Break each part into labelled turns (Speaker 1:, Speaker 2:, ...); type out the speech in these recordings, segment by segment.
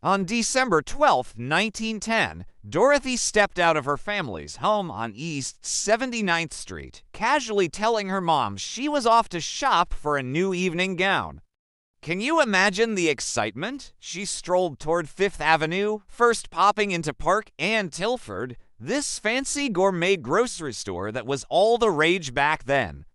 Speaker 1: On December 12, 1910, Dorothy stepped out of her family's home on East 79th Street, casually telling her mom she was off to shop for a new evening gown. Can you imagine the excitement? She strolled toward Fifth Avenue, first popping into Park and Tilford, this fancy gourmet grocery store that was all the rage back then.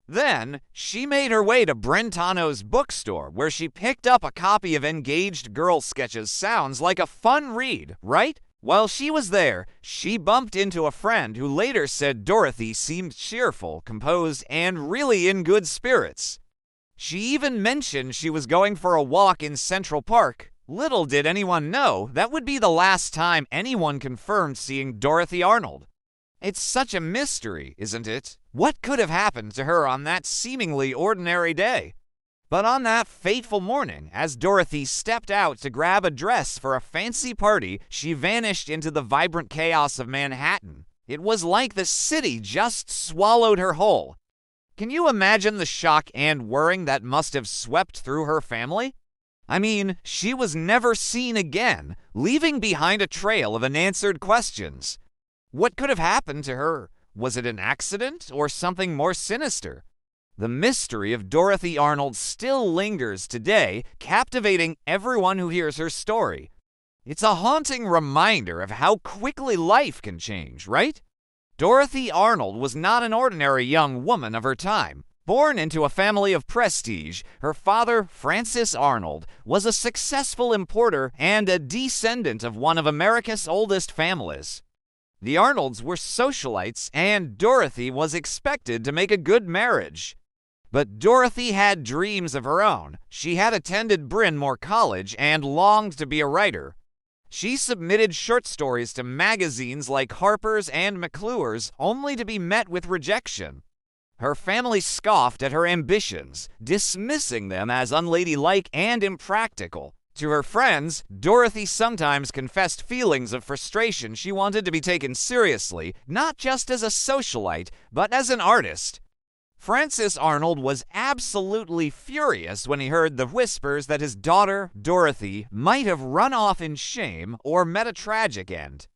Speaker 1: Then, she made her way to Brentano's bookstore, where she picked up a copy of Engaged Girl Sketches. Sounds like a fun read, right? While she was there, she bumped into a friend who later said Dorothy seemed cheerful, composed, and really in good spirits. She even mentioned she was going for a walk in Central Park. Little did anyone know that would be the last time anyone confirmed seeing Dorothy Arnold. It's such a mystery, isn't it? What could have happened to her on that seemingly ordinary day? But on that fateful morning, as Dorothy stepped out to grab a dress for a fancy party, she vanished into the vibrant chaos of Manhattan. It was like the city just swallowed her whole. Can you imagine the shock and worrying that must have swept through her family? I mean, she was never seen again, leaving behind a trail of unanswered questions. What could have happened to her? Was it an accident or something more sinister? The mystery of Dorothy Arnold still lingers today, captivating everyone who hears her story. It's a haunting reminder of how quickly life can change, right? Dorothy Arnold was not an ordinary young woman of her time. Born into a family of prestige, her father, Francis Arnold, was a successful importer and a descendant of one of America's oldest families. The Arnolds were socialites, and Dorothy was expected to make a good marriage. But Dorothy had dreams of her own. She had attended Bryn Mawr College and longed to be a writer. She submitted short stories to magazines like Harper's and McClure's, only to be met with rejection. Her family scoffed at her ambitions, dismissing them as unladylike and impractical. To her friends, Dorothy sometimes confessed feelings of frustration. She wanted to be taken seriously, not just as a socialite, but as an artist. Francis Arnold was absolutely furious when he heard the whispers that his daughter, Dorothy, might have run off in shame or met a tragic end.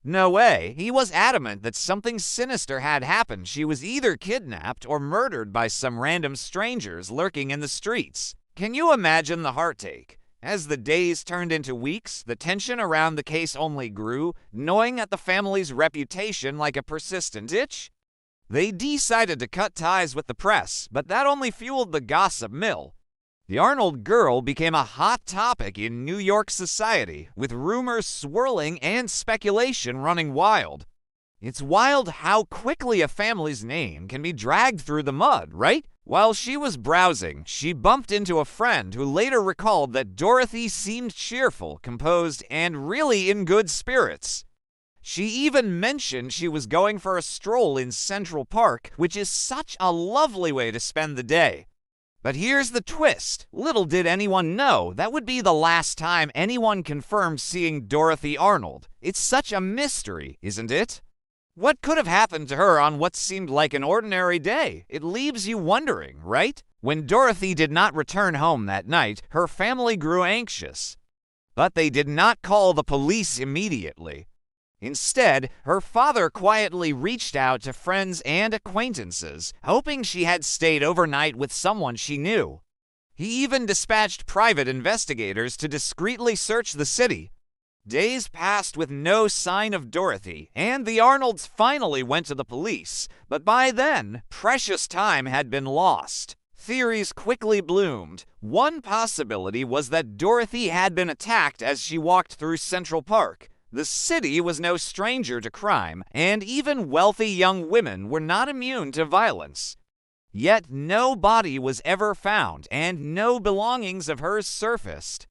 Speaker 1: No way. He was adamant that something sinister had happened. She was either kidnapped or murdered by some random strangers lurking in the streets. Can you imagine the heartache? As the days turned into weeks, the tension around the case only grew, gnawing at the family's reputation like a persistent itch. They decided to cut ties with the press, but that only fueled the gossip mill. The Arnold girl became a hot topic in New York society, with rumors swirling and speculation running wild. It's wild how quickly a family's name can be dragged through the mud, right? While she was browsing, she bumped into a friend who later recalled that Dorothy seemed cheerful, composed, and really in good spirits. She even mentioned she was going for a stroll in Central Park, which is such a lovely way to spend the day. But here's the twist. Little did anyone know that would be the last time anyone confirmed seeing Dorothy Arnold. It's such a mystery, isn't it? What could have happened to her on what seemed like an ordinary day? It leaves you wondering, right? When Dorothy did not return home that night, her family grew anxious. But they did not call the police immediately. Instead, her father quietly reached out to friends and acquaintances, hoping she had stayed overnight with someone she knew. He even dispatched private investigators to discreetly search the city. Days passed with no sign of Dorothy, and the Arnolds finally went to the police, but by then, precious time had been lost. Theories quickly bloomed. One possibility was that Dorothy had been attacked as she walked through Central Park. The city was no stranger to crime, and even wealthy young women were not immune to violence. Yet no body was ever found, and no belongings of hers surfaced.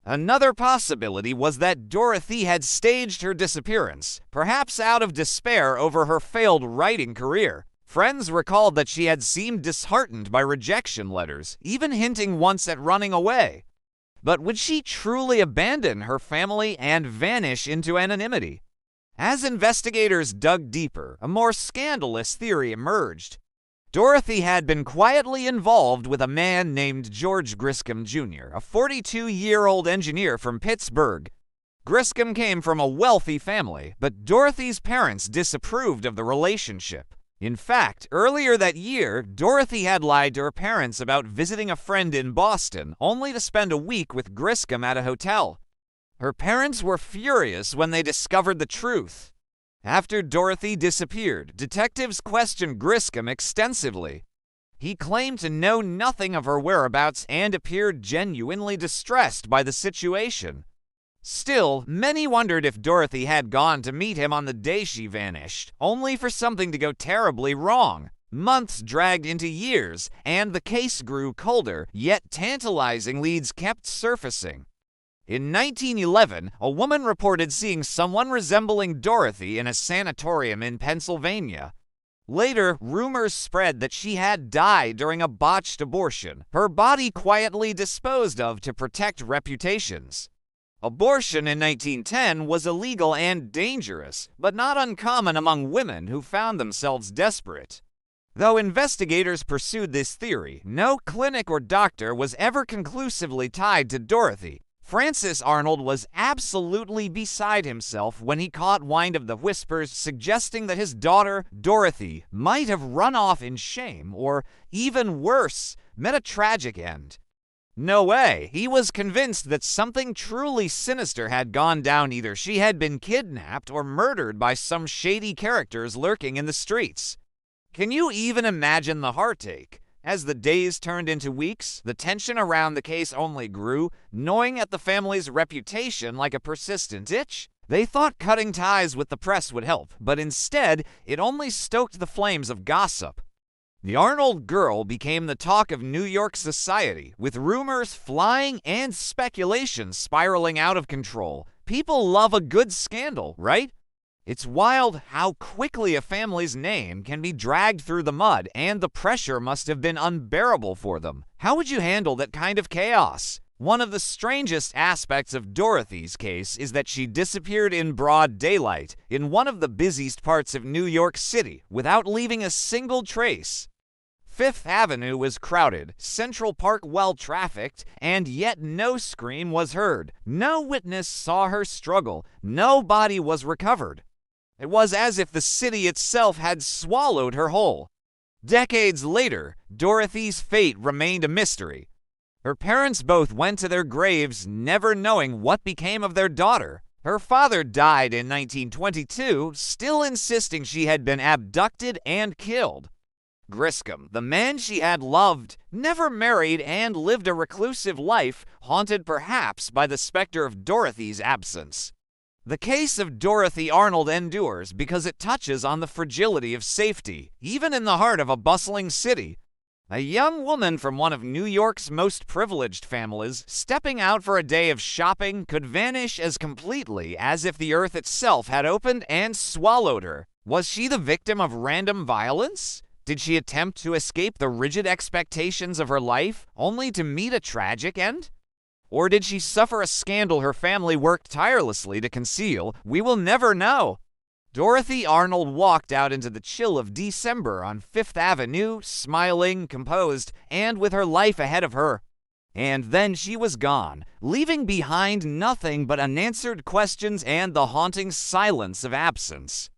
Speaker 1: Another possibility was that Dorothy had staged her disappearance, perhaps out of despair over her failed writing career. Friends recalled that she had seemed disheartened by rejection letters, even hinting once at running away. But would she truly abandon her family and vanish into anonymity? As investigators dug deeper, a more scandalous theory emerged. Dorothy had been quietly involved with a man named George Griscom Jr., a 42-year-old engineer from Pittsburgh. Griscom came from a wealthy family, but Dorothy's parents disapproved of the relationship. In fact, earlier that year, Dorothy had lied to her parents about visiting a friend in Boston, only to spend a week with Griscom at a hotel. Her parents were furious when they discovered the truth. After Dorothy disappeared, detectives questioned Griscom extensively. He claimed to know nothing of her whereabouts and appeared genuinely distressed by the situation. Still, many wondered if Dorothy had gone to meet him on the day she vanished, only for something to go terribly wrong. Months dragged into years, and the case grew colder, yet tantalizing leads kept surfacing. In 1911, a woman reported seeing someone resembling Dorothy in a sanatorium in Pennsylvania. Later, rumors spread that she had died during a botched abortion, her body quietly disposed of to protect reputations. Abortion in 1910 was illegal and dangerous, but not uncommon among women who found themselves desperate. Though investigators pursued this theory, no clinic or doctor was ever conclusively tied to Dorothy. Francis Arnold was absolutely beside himself when he caught wind of the whispers suggesting that his daughter, Dorothy, might have run off in shame or, even worse, met a tragic end. No way! He was convinced that something truly sinister had gone down. Either she had been kidnapped or murdered by some shady characters lurking in the streets. Can you even imagine the heartache? As the days turned into weeks, the tension around the case only grew, gnawing at the family's reputation like a persistent itch. They thought cutting ties with the press would help, but instead, it only stoked the flames of gossip. The Arnold girl became the talk of New York society, with rumors flying and speculation spiraling out of control. People love a good scandal, right? It's wild how quickly a family's name can be dragged through the mud, and the pressure must have been unbearable for them. How would you handle that kind of chaos? One of the strangest aspects of Dorothy's case is that she disappeared in broad daylight, in one of the busiest parts of New York City, without leaving a single trace. Fifth Avenue was crowded, Central Park well-trafficked, and yet no scream was heard. No witness saw her struggle. No body was recovered. It was as if the city itself had swallowed her whole. Decades later, Dorothy's fate remained a mystery. Her parents both went to their graves never knowing what became of their daughter. Her father died in 1922, still insisting she had been abducted and killed. Griscom, the man she had loved, never married and lived a reclusive life, haunted perhaps by the specter of Dorothy's absence. The case of Dorothy Arnold endures because it touches on the fragility of safety, even in the heart of a bustling city. A young woman from one of New York's most privileged families, stepping out for a day of shopping, could vanish as completely as if the earth itself had opened and swallowed her. Was she the victim of random violence? Did she attempt to escape the rigid expectations of her life, only to meet a tragic end? Or did she suffer a scandal her family worked tirelessly to conceal? We will never know. Dorothy Arnold walked out into the chill of December on Fifth Avenue, smiling, composed, and with her life ahead of her. And then she was gone, leaving behind nothing but unanswered questions and the haunting silence of absence.